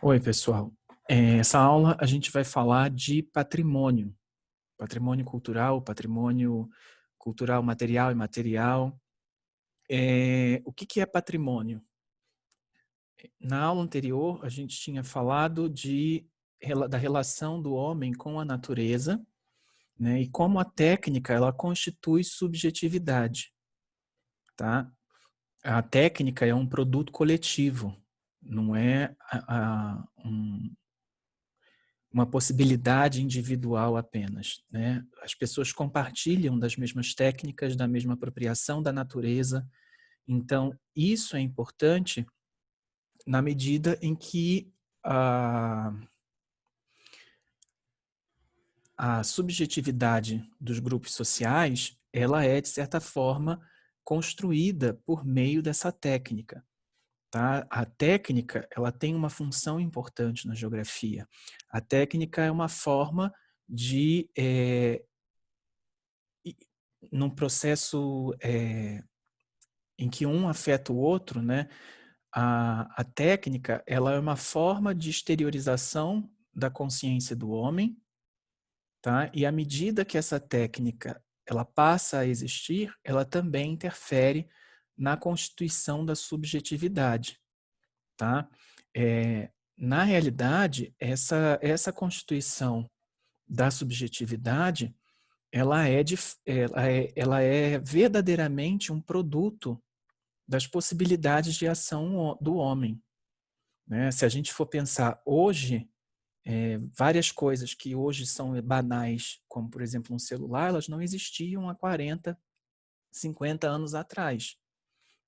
Oi, pessoal. Essa aula a gente vai falar de patrimônio, patrimônio cultural material e imaterial. O que é patrimônio? Na aula anterior, a gente tinha falado da relação do homem com a natureza, né, e como a técnica ela constitui subjetividade, tá? A técnica é um produto coletivo, não é uma possibilidade individual apenas, né? As pessoas compartilham das mesmas técnicas, da mesma apropriação da natureza. Então, isso é importante na medida em que a, a subjetividade dos grupos sociais, ela é, de certa forma, construída por meio dessa técnica. Tá? A técnica, ela tem uma função importante na geografia. A técnica é uma forma de num processo em que um afeta o outro, né? A técnica, ela é uma forma de exteriorização da consciência do homem, tá? E à medida que essa técnica ela passa a existir, ela também interfere na constituição da subjetividade, tá? Na realidade, essa constituição da subjetividade ela é verdadeiramente um produto das possibilidades de ação do homem, né? Se a gente for pensar hoje, várias coisas que hoje são banais, como, por exemplo, um celular, elas não existiam há 40, 50 anos atrás.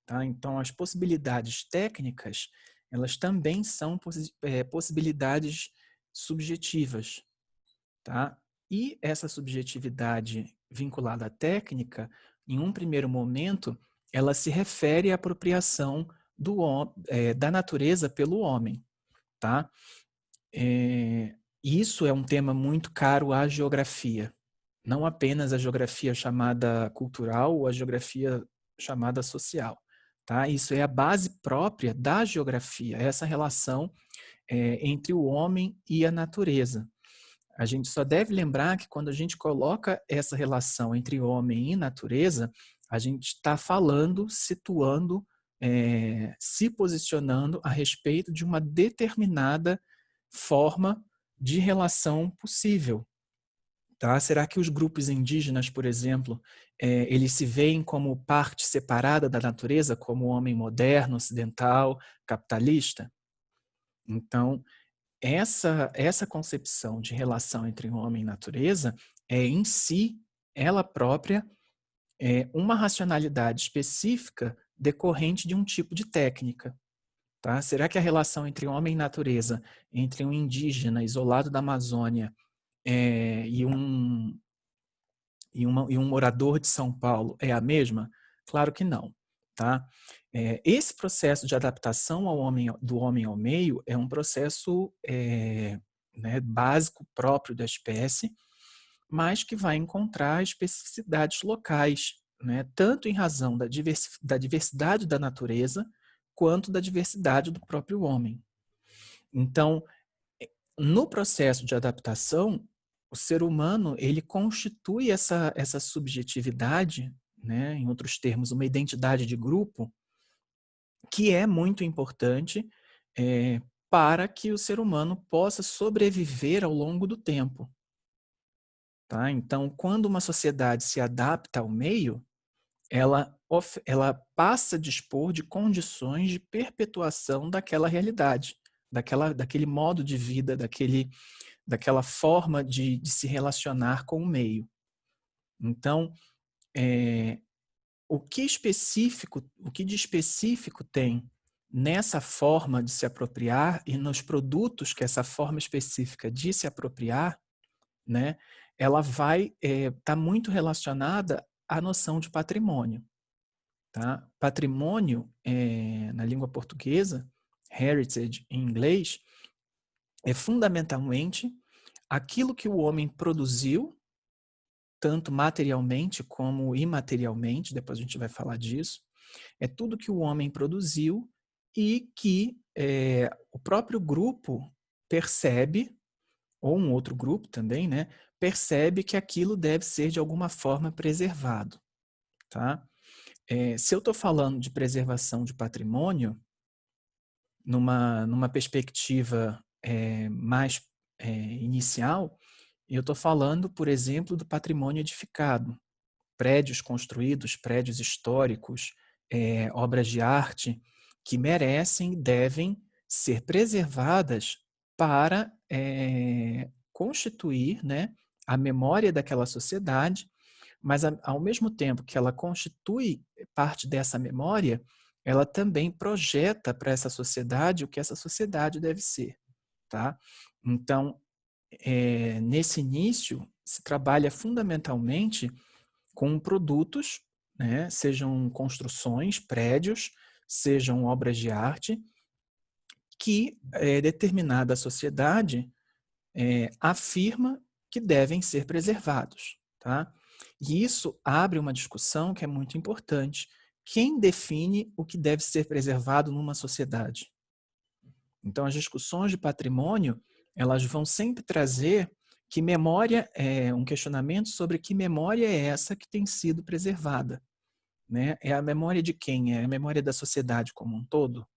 Tá? Então, as possibilidades técnicas, elas também são possibilidades subjetivas. Tá? E essa subjetividade vinculada à técnica, em um primeiro momento, ela se refere à apropriação da natureza pelo homem. Tá? Isso é um tema muito caro à geografia. Não apenas a geografia chamada cultural ou a geografia chamada social. Tá? Isso é a base própria da geografia, essa relação entre o homem e a natureza. A gente só deve lembrar que quando a gente coloca essa relação entre homem e natureza, a gente está falando, situando, se posicionando a respeito de uma determinada forma de relação possível. Tá? Será que os grupos indígenas, por exemplo, eles se veem como parte separada da natureza, como o homem moderno, ocidental, capitalista? Então, essa concepção de relação entre homem e natureza é em si, ela própria, uma racionalidade específica decorrente de um tipo de técnica. Tá? Será que a relação entre homem e natureza, entre um indígena isolado da Amazônia e um morador de São Paulo é a mesma? Claro que não. Tá? Esse processo de adaptação do homem ao meio é um processo né, básico próprio da espécie, mas que vai encontrar especificidades locais, né, tanto em razão da diversidade da natureza, quanto da diversidade do próprio homem. Então, no processo de adaptação, o ser humano ele constitui essa subjetividade, né, em outros termos, uma identidade de grupo, que é muito importante para que o ser humano possa sobreviver ao longo do tempo. Tá? Então, quando uma sociedade se adapta ao meio, ela passa a dispor de condições de perpetuação daquela realidade, daquele modo de vida, daquela forma de se relacionar com o meio. Então, o que de específico tem nessa forma de se apropriar e nos produtos que essa forma específica de se apropriar, né, ela vai estar muito relacionada à noção de patrimônio. Tá? Patrimônio, na língua portuguesa, heritage em inglês, é fundamentalmente aquilo que o homem produziu, tanto materialmente como imaterialmente, depois a gente vai falar disso, é tudo que o homem produziu e que o próprio grupo percebe, ou um outro grupo também, né, percebe que aquilo deve ser de alguma forma preservado, tá? Se eu estou falando de preservação de patrimônio, numa perspectiva mais inicial, eu estou falando, por exemplo, do patrimônio edificado, prédios construídos, prédios históricos, obras de arte, que merecem e devem ser preservadas para constituir, né, a memória daquela sociedade, mas ao mesmo tempo que ela constitui parte dessa memória, ela também projeta para essa sociedade o que essa sociedade deve ser, tá? Então, nesse início, se trabalha fundamentalmente com produtos, né, sejam construções, prédios, sejam obras de arte, que determinada sociedade afirma que devem ser preservados. Tá? E isso abre uma discussão que é muito importante. Quem define o que deve ser preservado numa sociedade? Então, as discussões de patrimônio, elas vão sempre trazer que memória um questionamento sobre que memória é essa que tem sido preservada. Né? É a memória de quem? É a memória da sociedade como um todo?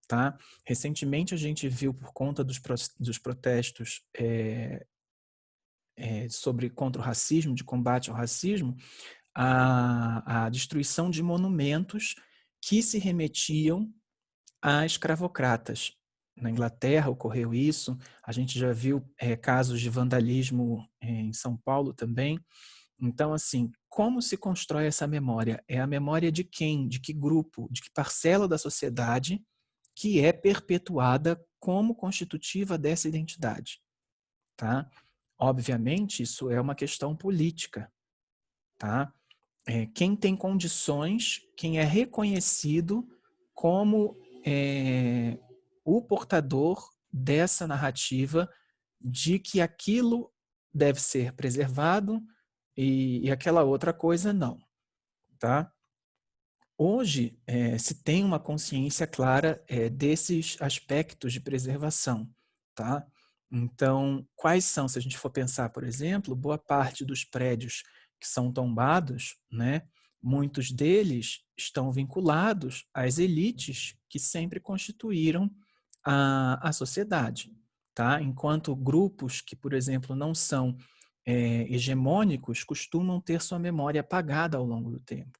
Tá? Recentemente, a gente viu, por conta dos protestos contra o racismo, de combate ao racismo, a destruição de monumentos que se remetiam a escravocratas. Na Inglaterra ocorreu isso, a gente já viu casos de vandalismo em São Paulo também. Então, assim, como se constrói essa memória? É a memória de quem? De que grupo? De que parcela da sociedade que é perpetuada como constitutiva dessa identidade? Tá? Obviamente, isso é uma questão política. Tá? Quem tem condições, quem é reconhecido como o portador dessa narrativa de que aquilo deve ser preservado e aquela outra coisa não. Tá? Hoje, se tem uma consciência clara desses aspectos de preservação. Tá? Então, quais são, se a gente for pensar, por exemplo, boa parte dos prédios que são tombados, né, muitos deles estão vinculados às elites que sempre constituíram a sociedade. Tá? Enquanto grupos que, por exemplo, não são hegemônicos costumam ter sua memória apagada ao longo do tempo.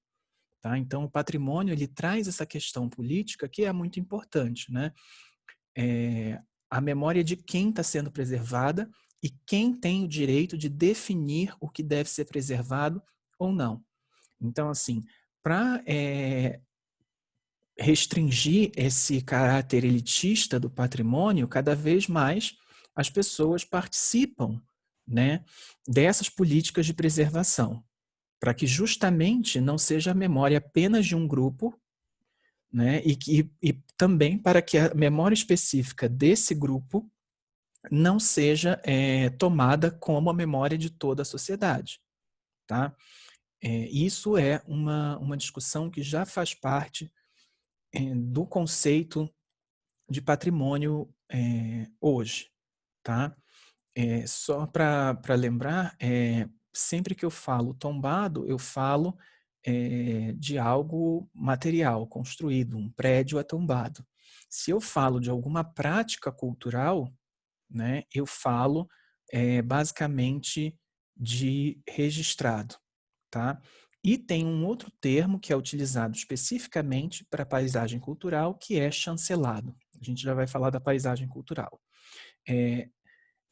Tá? Então, o patrimônio ele traz essa questão política que é muito importante. Né? A memória de quem está sendo preservada e quem tem o direito de definir o que deve ser preservado ou não. Então, assim, para restringir esse caráter elitista do patrimônio, cada vez mais as pessoas participam, né, dessas políticas de preservação, para que justamente não seja a memória apenas de um grupo, né, e também para que a memória específica desse grupo não seja tomada como a memória de toda a sociedade. Tá? Isso é uma discussão que já faz parte do conceito de patrimônio hoje. Tá? Só para lembrar, sempre que eu falo tombado, eu falo de algo material, construído, um prédio é tombado. Se eu falo de alguma prática cultural, né, eu falo basicamente de registrado. Tá? E tem um outro termo que é utilizado especificamente para paisagem cultural, que é chancelado. A gente já vai falar da paisagem cultural.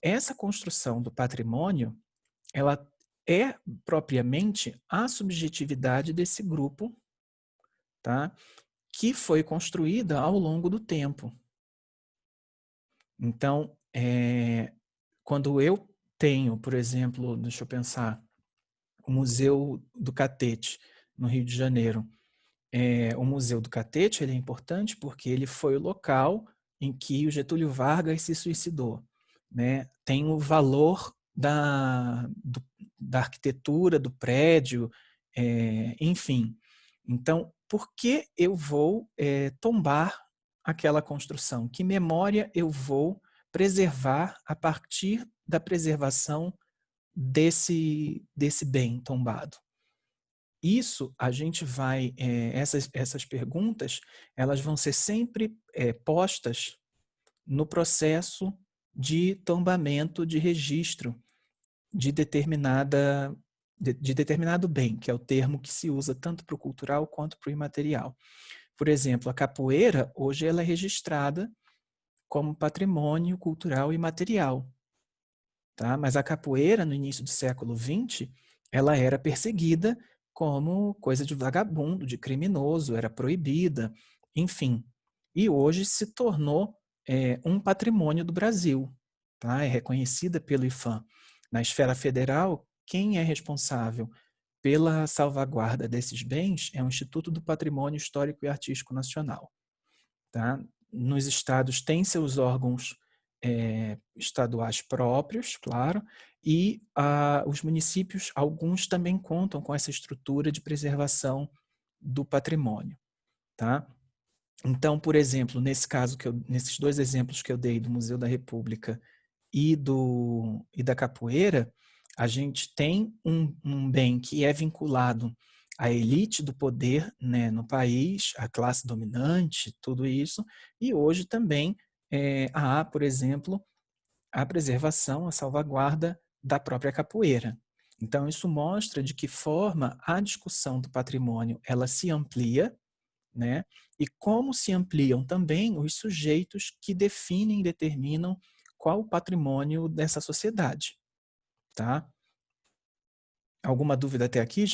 Essa construção do patrimônio, ela é propriamente a subjetividade desse grupo, tá? Que foi construída ao longo do tempo. Então, quando eu tenho, por exemplo, deixa eu pensar, o Museu do Catete, no Rio de Janeiro. O Museu do Catete ele é importante porque ele foi o local em que o Getúlio Vargas se suicidou. Né? Tem o valor da arquitetura, do prédio, enfim. Então, por que eu vou tombar aquela construção? Que memória eu vou preservar a partir da preservação desse bem tombado? Isso a gente vai, essas perguntas, elas vão ser sempre postas no processo de tombamento de registro de determinado bem, que é o termo que se usa tanto para o cultural quanto para o imaterial. Por exemplo, a capoeira, hoje ela é registrada como patrimônio cultural imaterial, tá? Mas a capoeira, no início do século XX, ela era perseguida como coisa de vagabundo, de criminoso, era proibida, enfim. E hoje se tornou um patrimônio do Brasil, tá? É reconhecida pelo IFAM. Na esfera federal, quem é responsável pela salvaguarda desses bens é o Instituto do Patrimônio Histórico e Artístico Nacional. Tá? Nos estados tem seus órgãos estaduais próprios, claro, e os municípios, alguns também contam com essa estrutura de preservação do patrimônio. Tá? Então, por exemplo, nesses dois exemplos que eu dei do Museu da República e da capoeira, a gente tem um bem que é vinculado à elite do poder, né, no país, à classe dominante, tudo isso, e hoje também há, por exemplo, a preservação, a salvaguarda da própria capoeira. Então, isso mostra de que forma a discussão do patrimônio ela se amplia, né? E como se ampliam também os sujeitos que definem e determinam qual o patrimônio dessa sociedade, tá? Alguma dúvida até aqui?